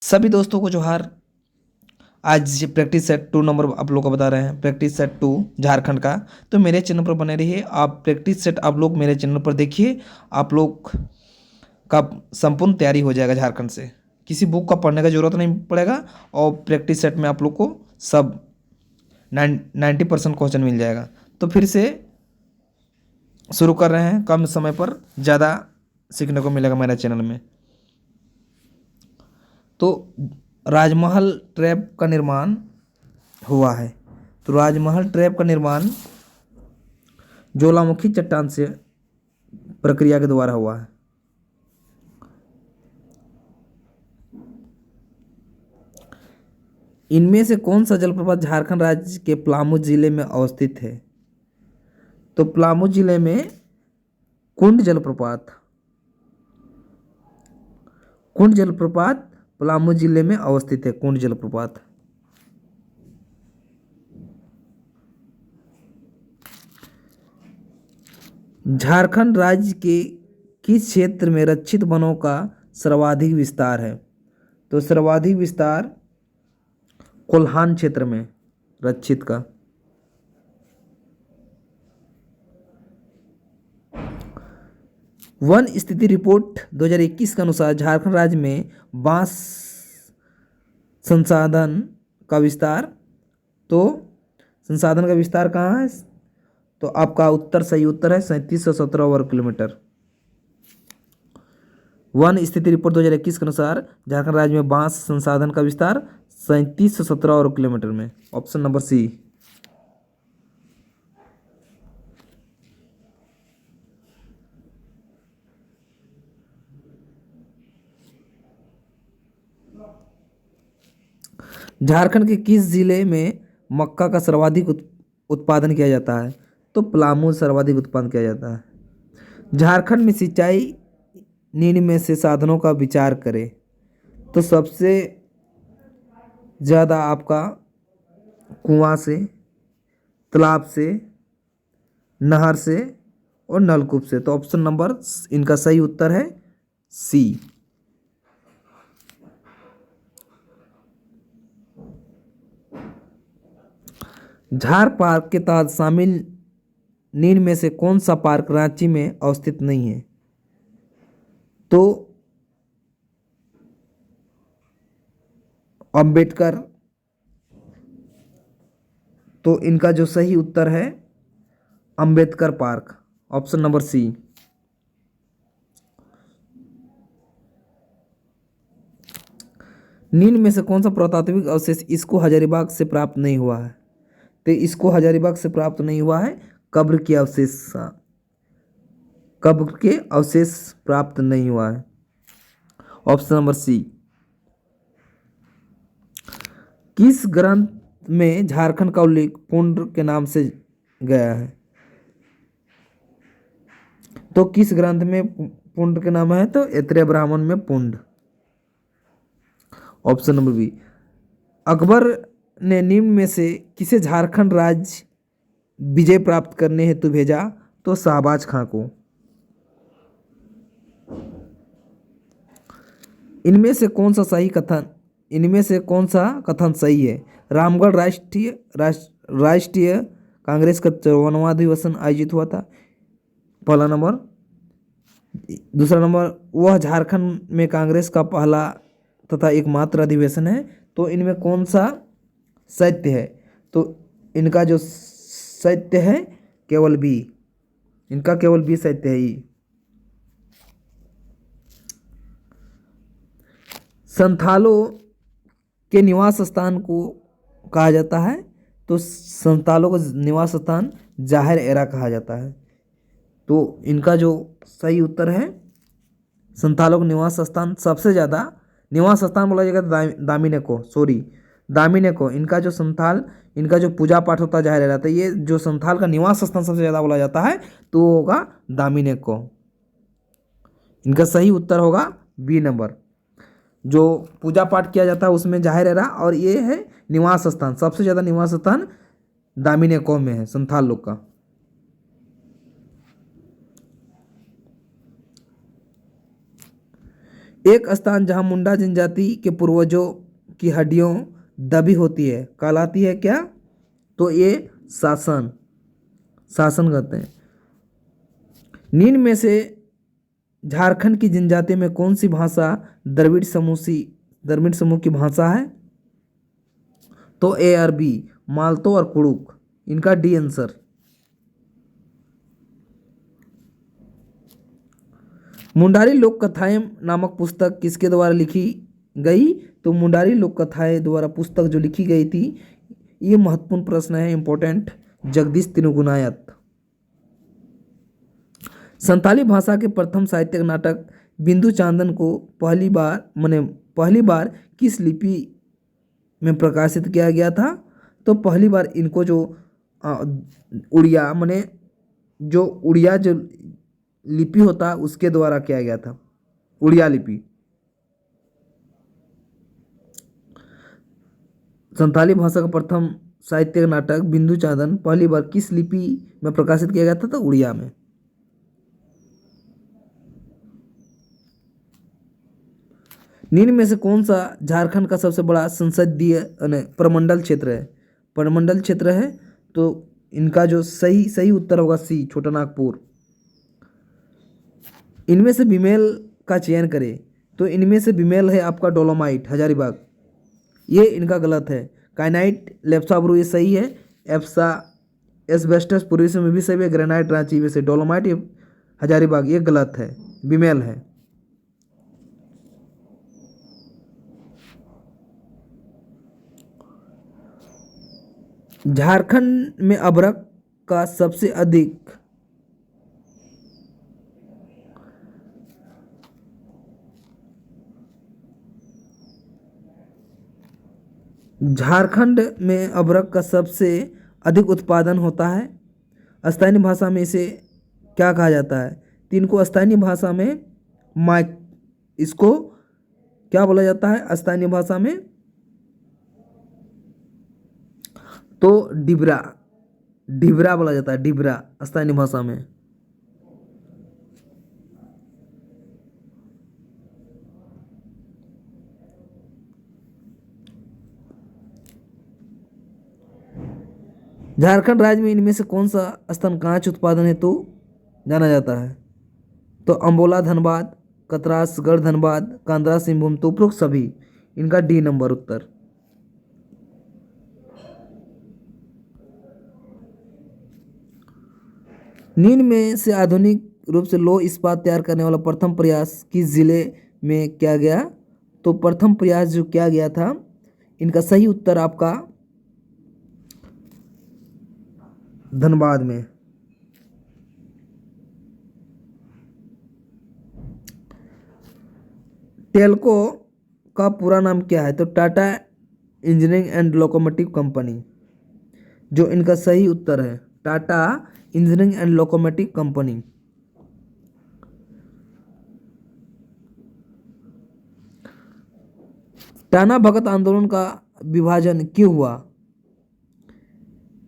सभी दोस्तों को जोहार। आज प्रैक्टिस सेट 2 नंबर आप लोग को बता रहे हैं, प्रैक्टिस सेट 2 झारखंड का। तो मेरे चैनल पर बने रहिए। आप प्रैक्टिस सेट आप लोग मेरे चैनल पर देखिए, आप लोग का संपूर्ण तैयारी हो जाएगा झारखंड से। किसी बुक का पढ़ने का जरूरत नहीं पड़ेगा और प्रैक्टिस सेट में आप लोग को सब 90% क्वेश्चन मिल जाएगा। तो फिर से शुरू कर रहे हैं, कम समय पर ज़्यादा सीखने को मिलेगा मेरे चैनल में। तो राजमहल ट्रैप का निर्माण हुआ है। तो राजमहल ट्रैप का निर्माण ज्वालामुखी चट्टान से प्रक्रिया के द्वारा हुआ है। इनमें से कौन सा जलप्रपात झारखंड राज्य के पलामू जिले में अवस्थित है? तो पलामू जिले में कुंड जलप्रपात, कुंड जलप्रपात पलामू जिले में अवस्थित है। कुंड जलप्रपात झारखंड राज्य के किस क्षेत्र में रक्षित वनों का सर्वाधिक विस्तार है? तो सर्वाधिक विस्तार कोल्हान क्षेत्र में रक्षित का। वन स्थिति रिपोर्ट 2021 के अनुसार झारखंड राज्य में बांस संसाधन का विस्तार, तो संसाधन का विस्तार कहाँ है? तो आपका उत्तर सही उत्तर है 3717 वर्ग किलोमीटर। वन स्थिति रिपोर्ट 2021 के अनुसार झारखंड राज्य में बांस संसाधन का विस्तार 3717 वर्ग किलोमीटर में। ऑप्शन नंबर सी। झारखंड के किस जिले में मक्का का सर्वाधिक उत्पादन किया जाता है? तो पलामू सर्वाधिक उत्पादन किया जाता है। झारखंड में सिंचाई निम्न में से साधनों का विचार करें। तो सबसे ज़्यादा आपका कुआं से, तालाब से, नहर से और नलकूप से। तो ऑप्शन नंबर इनका सही उत्तर है सी। झार पार्क के तहत शामिल निम्न में से कौन सा पार्क रांची में अवस्थित नहीं है? तो अंबेडकर। तो इनका जो सही उत्तर है Ambedkar park, option number C. निम्न में से कौन सा पुरातात्विक अवशेष इसको हजारीबाग से प्राप्त नहीं हुआ है? तो इसको हजारीबाग से प्राप्त नहीं हुआ है, कब्र के अवशेष, कब्र के अवशेष प्राप्त नहीं हुआ है, ऑप्शन नंबर सी। किस ग्रंथ में झारखंड का उल्लेख पुंड के नाम से गया है? तो किस ग्रंथ में पुंड के नाम है? तो ऐत्रेय ब्राह्मण में Pund, option number B. Akbar ने निम्न में से किसे झारखंड राज्य विजय प्राप्त करने हेतु भेजा? तो शाहबाज खां को। इनमें से कौन सा सही कथन, इनमें से कौन सा कथन सही है? रामगढ़ राष्ट्रीय कांग्रेस का 54वां अधिवेशन आयोजित हुआ था, पहला नंबर। दूसरा नंबर, वह झारखंड में कांग्रेस का पहला तथा एकमात्र अधिवेशन है। तो इनमें कौन सा सत्य है? तो इनका जो सत्य है केवल बी, इनका केवल बी सत्य है। संथालों के निवास स्थान को कहा जाता है? तो संथालों का निवास स्थान जाहिर एरा कहा जाता है। तो इनका जो सही उत्तर है संथालों का निवास स्थान, सबसे ज़्यादा निवास स्थान बोला जाएगा दामिने को, सॉरी दामिने को। इनका जो संथाल, इनका जो पूजा पाठ होता है जाहिर एरा, तो ये जो संथाल का निवास स्थान सबसे ज़्यादा बोला जाता है तो वो होगा दामिने को। इनका सही उत्तर होगा बी नंबर। जो पूजा पाठ किया जाता है उसमें जाहिर एरा, और ये है निवास स्थान, सबसे ज़्यादा निवास स्थान दामिने कौम में है संथाल लोग का। एक स्थान जहाँ मुंडा जनजाति के पूर्वजों की हड्डियों दबी होती है कहलाती है क्या? तो ये शासन, शासन कहते हैं। निम्न में से झारखंड की जनजाति में कौन सी भाषा द्रविड़ समूह की भाषा है? तो ए और बी, मालतो और कुड़ुक। इनका डी आंसर। मुंडारी लोक कथाएं नामक पुस्तक किसके द्वारा लिखी गई? तो मुंडारी लोक कथाएं द्वारा पुस्तक जो लिखी गई थी, ये महत्वपूर्ण प्रश्न है, इंपॉर्टेंट, जगदीश तिरुगुनायत। संथाली भाषा के प्रथम साहित्यिक नाटक बिंदु चांदन को पहली बार किस लिपि में प्रकाशित किया गया था? तो पहली बार इनको जो उड़िया जो लिपि होता है उसके द्वारा किया गया था, उड़िया लिपि। संथाली भाषा का प्रथम साहित्यिक नाटक बिंदु चांदन पहली बार किस लिपि में प्रकाशित किया गया था? तो उड़िया में। निम्न में से कौन सा झारखंड का सबसे बड़ा संसदीय प्रमंडल क्षेत्र है? प्रमंडल क्षेत्र है, तो इनका जो सही उत्तर होगा सी, छोटा नागपुर। इनमें से बीमेल का चयन करें, तो इनमें से बीमेल है आपका डोलोमाइट हजारीबाग, ये इनका गलत है। काइनाइट लेप्साब्रू ये सही है। एप्सा एस्बेस्टस पूर्वी में भी सही है। ग्रेनाइट रांची में से डोलोमाइट हजारीबाग ये गलत है, बीमेल है। झारखंड में अभ्रक का सबसे अधिक उत्पादन होता है। स्थानीय भाषा में इसे क्या कहा जाता है? तो इनको स्थानीय भाषा में इसको क्या बोला जाता है स्थानीय भाषा में? तो डिबरा बोला जाता है, डिबरा स्थानीय भाषा में। झारखंड राज्य में इनमें से कौन सा स्तन कांच उत्पादन हेतु जाना जाता है? तो अम्बोला धनबाद, कतरासगढ़ धनबाद, कांद्रा सिंहभूम, तो उपरोक्त सभी। इनका डी नंबर उत्तर। निम्न में से आधुनिक रूप से लौह इस्पात तैयार करने वाला प्रथम प्रयास किस जिले में किया गया? तो प्रथम प्रयास जो किया गया था, इनका सही उत्तर आपका धनबाद में। टेल्को का पूरा नाम क्या है? तो Tata engineering and locomotive company, जो इनका सही उत्तर है, Tata engineering and locomotive company. Tana Bhagat आंदोलन का विभाजन क्यों हुआ?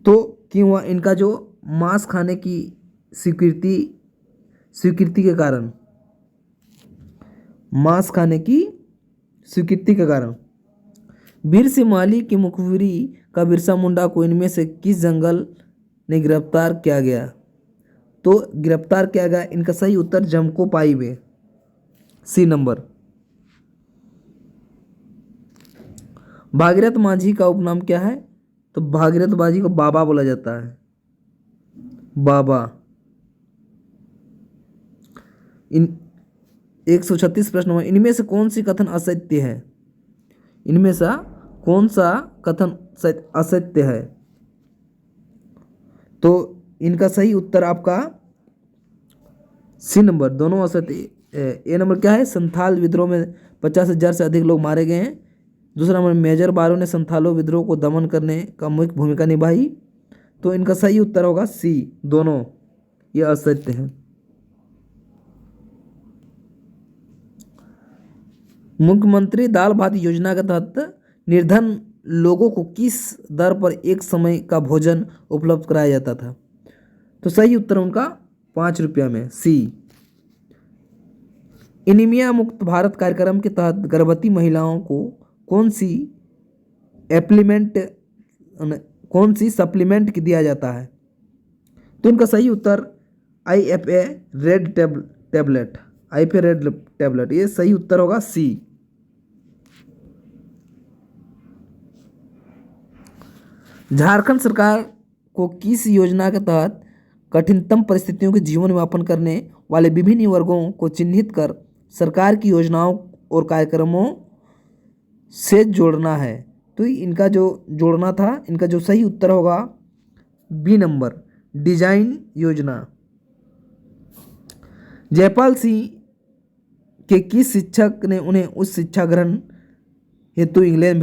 तो क्यों हुआ? इनका जो मांस खाने की स्वीकृति के कारण, मांस खाने की स्वीकृति के कारण। वीर सिंह माली की मुखबिरी का बिरसा मुंडा को इनमें से किस जंगल ने गिरफ्तार किया गया? तो गिरफ्तार किया गया, इनका सही उत्तर जमकोपाई में, सी नंबर। भागीरथ माझी का उपनाम क्या है? तो भागीरथ माझी को बाबा बोला जाता है, बाबा। इन 136 प्रश्न में इनमें से कौन सी कथन असत्य है? इनमें से कौन सा कथन असत्य है? तो इनका सही उत्तर आपका सी नंबर, दोनों असत्य। ए नंबर क्या है? संथाल विद्रोह में 50,000 से अधिक लोग मारे गए हैं। दूसरा नंबर, मेजर बारो ने संथालो विद्रोह को दमन करने का मुख्य भूमिका निभाई। तो इनका सही उत्तर होगा सी, दोनों ये असत्य हैं। मुख्यमंत्री दाल भात योजना के तहत निर्धन लोगों को किस दर पर एक समय का भोजन उपलब्ध कराया जाता था? तो सही उत्तर उनका 5 रुपया में, सी। एनीमिया मुक्त भारत कार्यक्रम के तहत गर्भवती महिलाओं को कौन सी एप्लीमेंट कौन सी सप्लीमेंट दिया जाता है? तो इनका सही उत्तर IFA red tablet, IFA red tablet, ये सही उत्तर होगा सी। झारखंड सरकार को किस योजना के तहत कठिनतम परिस्थितियों के जीवन यापन करने वाले विभिन्न वर्गों को चिन्हित कर सरकार की योजनाओं और कार्यक्रमों से जोड़ना है? तो इनका जो जोड़ना था, इनका जो सही उत्तर होगा बी नंबर, डिजाइन योजना। जयपाल सिंह के किस शिक्षक ने उन्हें उस शिक्षा ग्रहण हेतु इंग्लैंड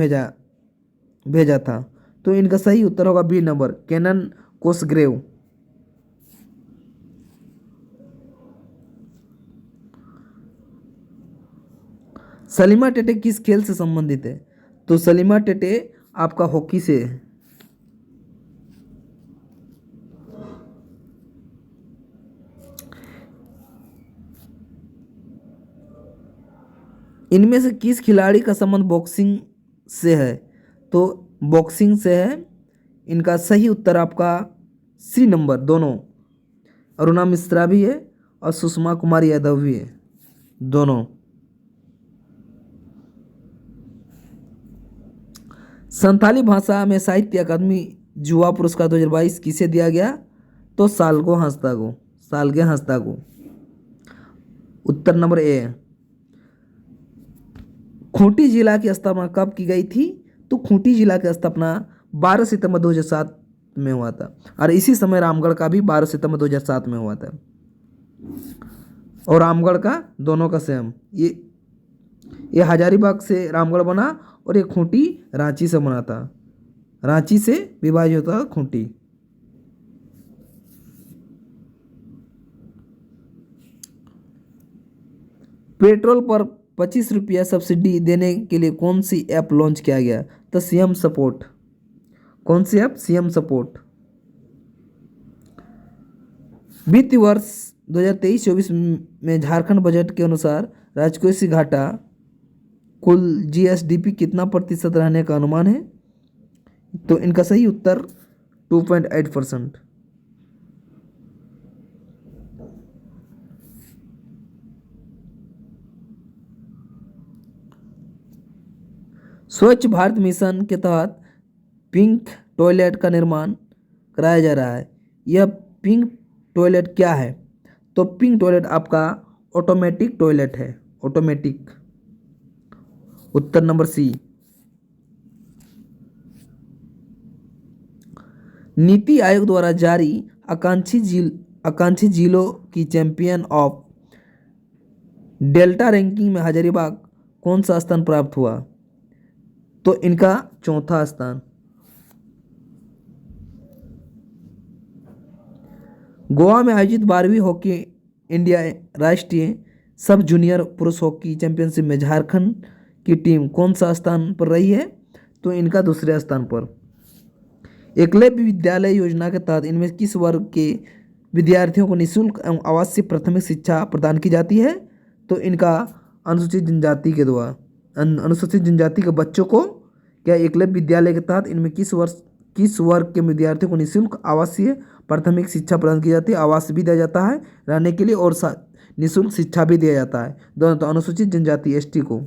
भेजा था? तो इनका सही उत्तर होगा B number, Canon Cosgrave. Salima Tete किस खेल से संबंधित है? तो सलीमा टेटे आपका हॉकी से है। इनमें से किस खिलाड़ी का संबंध बॉक्सिंग से है? तो बॉक्सिंग से है। इनका सही उत्तर आपका सी नंबर, दोनों। अरुणा मिश्रा भी है और सुषमा कुमारी यादव भी है, दोनों। संथाली भाषा में साहित्य अकादमी युवा पुरस्कार 2022 किसे दिया गया? तो सालगे हंसदा को। उत्तर नंबर ए। खूंटी जिला की स्थापना कब की गई थी? तो खूंटी जिला की स्थापना 12 सितंबर 2007 में हुआ था, और इसी समय रामगढ़ का भी 12 सितंबर 2007 में हुआ था। और रामगढ़ का दोनों का सेम, ये हजारीबाग से रामगढ़ बना और ये खूंटी रांची से बना था। रांची से विभाजित होता था खूंटी। पेट्रोल पर 25 रुपया सब्सिडी देने के लिए कौन सी ऐप लॉन्च किया गया? तो सीएम सपोर्ट। कौन सी ऐप? CM support. वित्तीय वर्ष 2023-24 में झारखंड बजट के अनुसार राजकोषीय घाटा कुल GSDP कितना प्रतिशत रहने का अनुमान है? तो इनका सही उत्तर 2.8%। स्वच्छ भारत मिशन के तहत पिंक टॉयलेट का निर्माण कराया जा रहा है। यह पिंक टॉयलेट क्या है? तो पिंक टॉयलेट आपका ऑटोमेटिक टॉयलेट है, ऑटोमेटिक। उत्तर नंबर सी। नीति आयोग द्वारा जारी आकांक्षी जिलों की चैंपियन ऑफ डेल्टा रैंकिंग में हजारीबाग कौन सा स्थान प्राप्त हुआ? तो इनका चौथा स्थान। गोवा में आयोजित 12वीं हॉकी इंडिया राष्ट्रीय सब जूनियर पुरुष हॉकी चैंपियनशिप में झारखंड की टीम कौन सा स्थान पर रही है? तो इनका दूसरे स्थान पर। एकलव्य विद्यालय योजना के तहत इनमें किस वर्ग के विद्यार्थियों को निःशुल्क एवं आवासीय प्राथमिक शिक्षा प्रदान की जाती है? तो इनका अनुसूचित जनजाति के बच्चों को क्या एकलव्य विद्यालय के तहत इनमें किस वर्ग के विद्यार्थियों को निःशुल्क आवासीय प्राथमिक शिक्षा प्रदान की जाती है? आवास भी दिया जाता है रहने के लिए और निःशुल्क शिक्षा भी दिया जाता है, दोनों। तो अनुसूचित जनजाति ST को।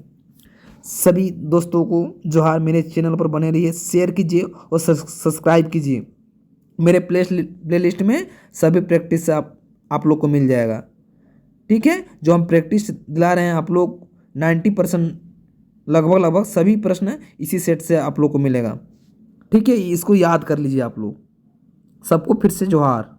सभी दोस्तों को जोहार। मेरे चैनल पर बने रहिए, शेयर कीजिए और सब्सक्राइब कीजिए। मेरे प्लेलिस्ट में सभी प्रैक्टिस से आप लोग को मिल जाएगा, ठीक है। जो हम प्रैक्टिस दिला रहे हैं आप लोग 90% लगभग सभी प्रश्न इसी सेट से आप लोग को मिलेगा, ठीक है। इसको याद कर लीजिए आप लोग। सबको फिर से जोहार।